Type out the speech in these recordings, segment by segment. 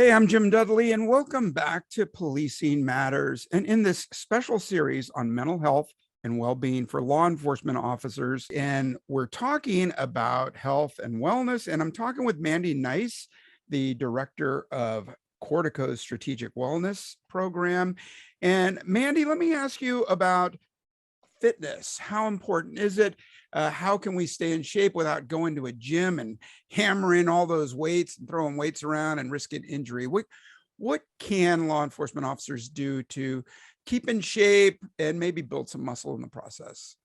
Hey, I'm Jim Dudley, and welcome back to Policing Matters. And in this special series on mental health and well-being for law enforcement officers, and we're talking about health and wellness, and I'm talking with Mandy Nice, the director of Cordico Strategic Wellness Program. And Mandy, let me ask you about fitness. How important is it? How can we stay in shape without going to a gym and hammering all those weights and throwing weights around and risking injury? What can law enforcement officers do to keep in shape and maybe build some muscle in the process?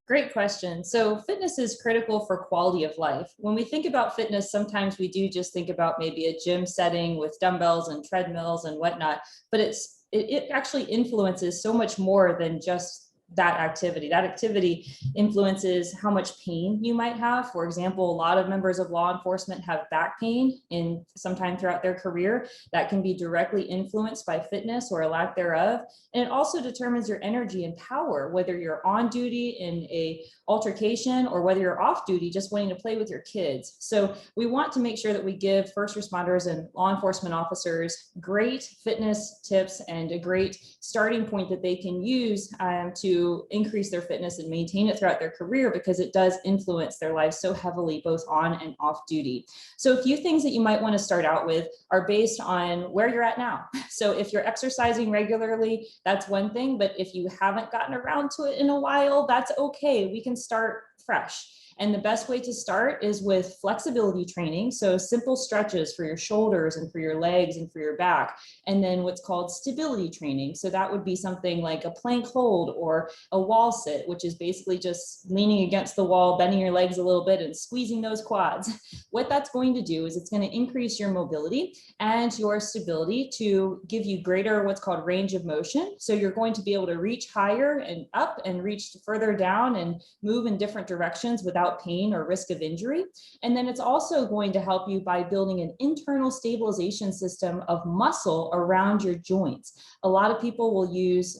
Great question. So fitness is critical for quality of life. When we think about fitness, sometimes we do just think about maybe a gym setting with dumbbells and treadmills and whatnot, but it actually influences so much more than just that activity. That activity influences how much pain you might have. For example, a lot of members of law enforcement have back pain in sometime throughout their career that can be directly influenced by fitness or a lack thereof. And it also determines your energy and power, whether you're on duty in a altercation or whether you're off duty just wanting to play with your kids. So we want to make sure that we give first responders and law enforcement officers great fitness tips and a great starting point that they can use to increase their fitness and maintain it throughout their career, because it does influence their lives so heavily, both on and off duty. So a few things that you might want to start out with are based on where you're at now. So if you're exercising regularly, that's one thing, but if you haven't gotten around to it in a while, that's okay. We can start fresh. And the best way to start is with flexibility training. So simple stretches for your shoulders and for your legs and for your back. And then what's called stability training. So that would be something like a plank hold or a wall sit, which is basically just leaning against the wall, bending your legs a little bit and squeezing those quads. What that's going to do is it's going to increase your mobility and your stability to give you greater what's called range of motion. So you're going to be able to reach higher and up and reach further down and move in different directions without pain or risk of injury. And then it's also going to help you by building an internal stabilization system of muscle around your joints. A lot of people will use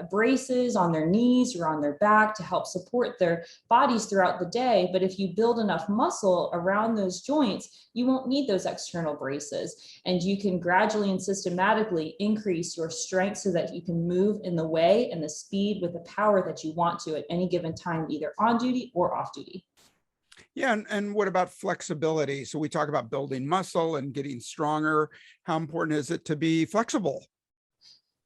braces on their knees or on their back to help support their bodies throughout the day. But if you build enough muscle around those joints, you won't need those external braces. And you can gradually and systematically increase your strength so that you can move in the way and the speed with the power that you want to at any given time, either on duty or off duty. Yeah, and what about flexibility? So we talk about building muscle and getting stronger. How important is it to be flexible?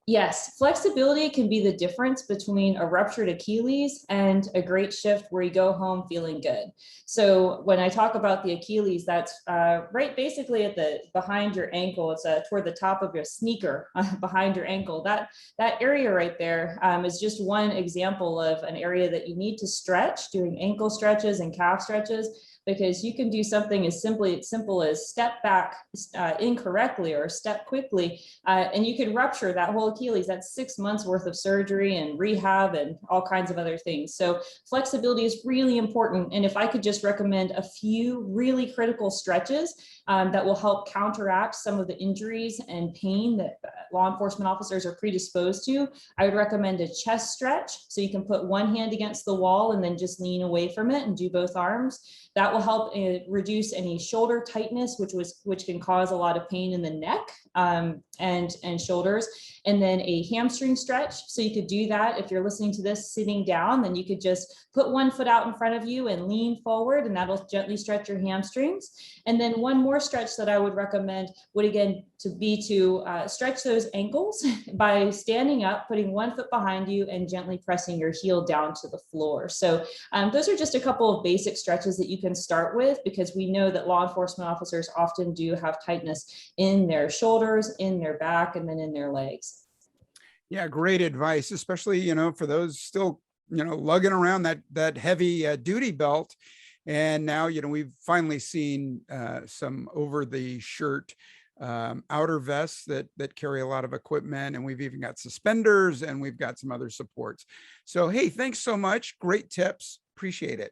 Yes, flexibility can be the difference between a ruptured Achilles and a great shift where you go home feeling good. So when I talk about the Achilles, that's right basically at the behind your ankle. It's toward the top of your sneaker behind your ankle. That area right there is just one example of an area that you need to stretch, doing ankle stretches and calf stretches, because you can do something as simple as step back incorrectly or step quickly, and you could rupture that whole Achilles. That's 6 months worth of surgery and rehab and all kinds of other things. So flexibility is really important. And if I could just recommend a few really critical stretches that will help counteract some of the injuries and pain that law enforcement officers are predisposed to, I would recommend a chest stretch. So you can put one hand against the wall and then just lean away from it and do both arms. That will help reduce any shoulder tightness, which can cause a lot of pain in the neck and shoulders. And then a hamstring stretch. So you could do that if you're listening to this sitting down, then you could just put one foot out in front of you and lean forward, and that'll gently stretch your hamstrings. And then one more stretch that I would recommend would again to stretch those ankles by standing up, putting one foot behind you and gently pressing your heel down to the floor. So those are just a couple of basic stretches that you can start with, because we know that law enforcement officers often do have tightness in their shoulders, in their back, and then in their legs. Yeah, great advice, especially, for those still, lugging around that heavy duty belt. And now, we've finally seen some over the shirt outer vests that carry a lot of equipment, and we've even got suspenders, and we've got some other supports. So, hey, thanks so much. Great tips. Appreciate it.